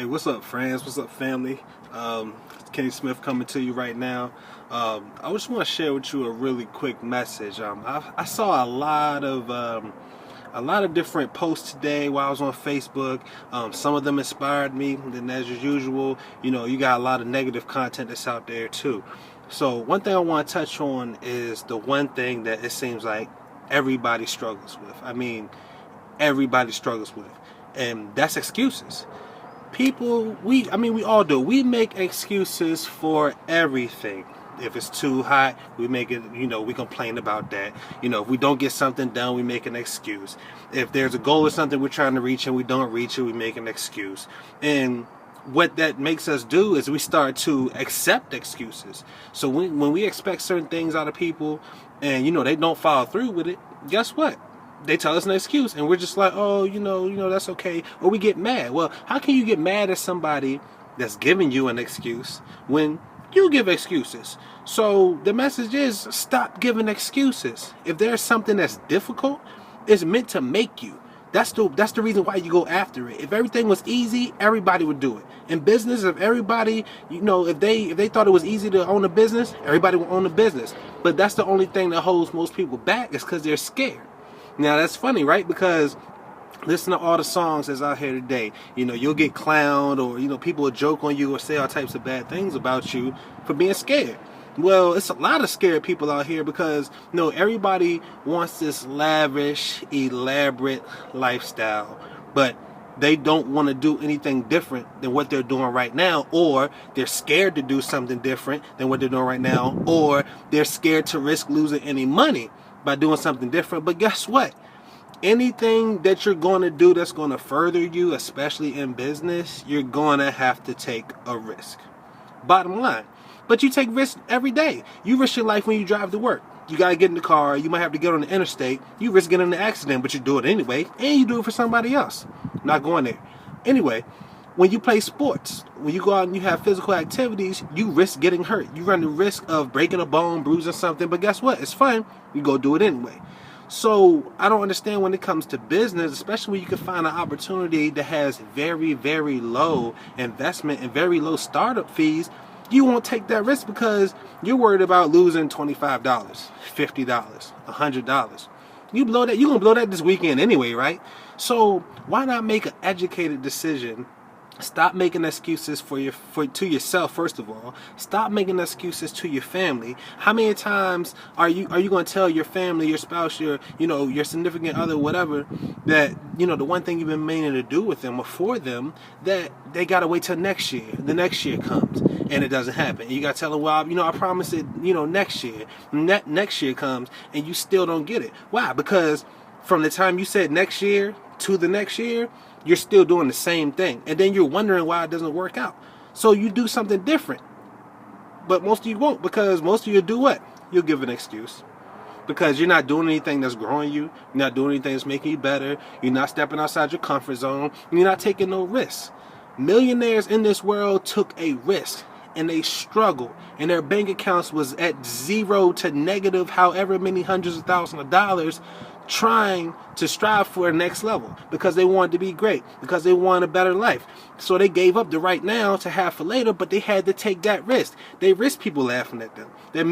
Hey, what's up, friends? What's up, family? Kenny Smith coming to you right now. I just want to share with you a really quick message. I saw a lot of different posts today while I was on Facebook. Some of them inspired me, and then as usual, you got a lot of negative content that's out there too. So one thing I want to touch on is the one thing that it seems like everybody struggles with. I mean, everybody struggles with, and that's excuses. People, we all do. We make excuses for everything. If it's too hot, we make it, we complain about that. If we don't get something done, we make an excuse. If there's a goal or something we're trying to reach and we don't reach it, we make an excuse. And what that makes us do is we start to accept excuses. So when we expect certain things out of people and, they don't follow through with it, guess what? They tell us an excuse, and we're just like, oh, that's okay. Or we get mad. Well, how can you get mad at somebody that's giving you an excuse when you give excuses? So the message is, stop giving excuses. If there's something that's difficult, it's meant to make you. That's the reason why you go after it. If everything was easy, everybody would do it. In business, if everybody, if they thought it was easy to own a business, everybody would own a business. But that's the only thing that holds most people back, is because they're scared. Now that's funny, right? Because listen to all the songs that's out here today. You'll get clowned, or people will joke on you or say all types of bad things about you for being scared. Well, it's a lot of scared people out here because everybody wants this lavish, elaborate lifestyle, but they don't want to do anything different than what they're doing right now, or they're scared to do something different than what they're doing right now, or they're scared to risk losing any money by doing something different. But guess what? Anything that you're going to do that's going to further you, especially in business, you're going to have to take a risk. Bottom line. But you take risks every day. You risk your life when you drive to work. You got to get in the car. You might have to get on the interstate. You risk getting in an accident, but you do it anyway. And you do it for somebody else. Not going there. Anyway, when you play sports, when you go out and you have physical activities, you risk getting hurt. You run the risk of breaking a bone, bruising something, but guess what? It's fun. You go do it anyway. So I don't understand when it comes to business, especially when you can find an opportunity that has very, very low investment and very low startup fees. You won't take that risk because you're worried about losing $25, $50, $100. You're gonna blow that this weekend anyway, right? So why not make an educated decision? Stop making excuses to yourself, first of all. Stop making excuses to your family. How many times are you going to tell your family, your spouse, your significant other, whatever, that the one thing you've been meaning to do with them or for them, that they got to wait till next year. The next year comes and it doesn't happen. And you got to tell them, well, I promise it, next year. Next year comes and you still don't get it. Why? Because from the time you said next year to the next year, you're still doing the same thing. And then you're wondering why it doesn't work out. So you do something different. But most of you won't, because most of you do what? You'll give an excuse. Because you're not doing anything that's growing you. You're not doing anything that's making you better. You're not stepping outside your comfort zone. You're not taking no risks. Millionaires in this world took a risk. And they struggled. And their bank accounts was at zero to negative however many hundreds of thousands of dollars, trying to strive for a next level because they wanted to be great, because they wanted a better life. So they gave up the right now to have for later, but they had to take that risk. They risk people laughing at them. They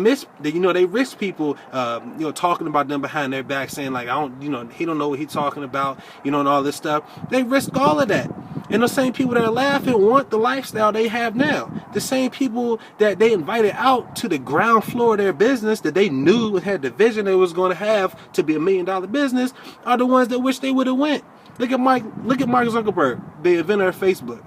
risk people, talking about them behind their back, saying like, he don't know what he's talking about, and all this stuff. They risk all of that. And the same people that are laughing want the lifestyle they have now. The same people that they invited out to the ground floor of their business that they knew had the vision they was going to have to be $1 million business are the ones that wish they would have went. Look at Mark Zuckerberg, the inventor of Facebook.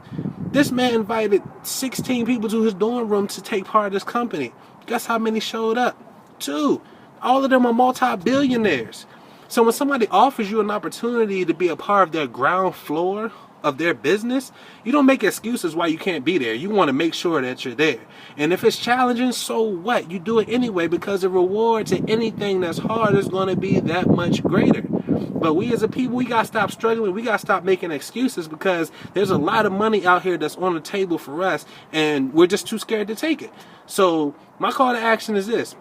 This man invited 16 people to his dorm room to take part of this company. Guess how many showed up? 2. All of them are multi-billionaires. So when somebody offers you an opportunity to be a part of their ground floor of their business, you don't make excuses why you can't be there. You want to make sure that you're there. And if it's challenging, so what? You do it anyway, because the reward to anything that's hard is going to be that much greater. But we as a people, we got to stop struggling. We got to stop making excuses, because there's a lot of money out here that's on the table for us, and we're just too scared to take it. So my call to action is this.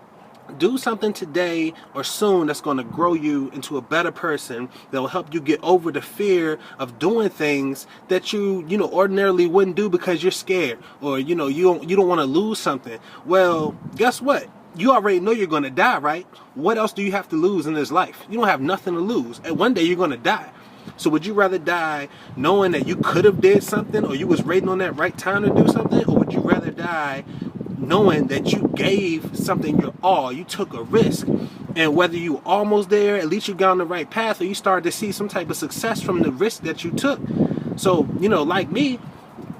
Do something today or soon that's going to grow you into a better person, that will help you get over the fear of doing things that you ordinarily wouldn't do because you're scared, or you don't want to lose something. Well, guess what? You already know you're going to die, right? What else do you have to lose in this life? You don't have nothing to lose, and one day you're going to die. So would you rather die knowing that you could have did something, or you was waiting on that right time to do something, or would you rather die knowing that you gave something your all, you took a risk, and whether you almost there, at least you got on the right path, or you started to see some type of success from the risk that you took? So, like me,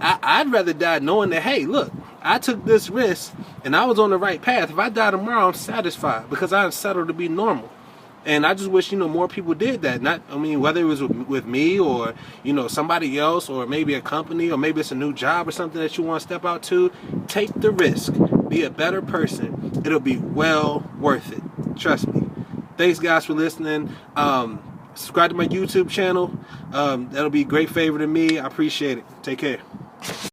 I'd rather die knowing that, hey, look, I took this risk and I was on the right path. If I die tomorrow, I'm satisfied because I'm settled to be normal. And I just wish, more people did that. Whether it was with me or, somebody else, or maybe a company, or maybe it's a new job or something that you want to step out to. Take the risk. Be a better person. It'll be well worth it. Trust me. Thanks, guys, for listening. Subscribe to my YouTube channel. That'll be a great favor to me. I appreciate it. Take care.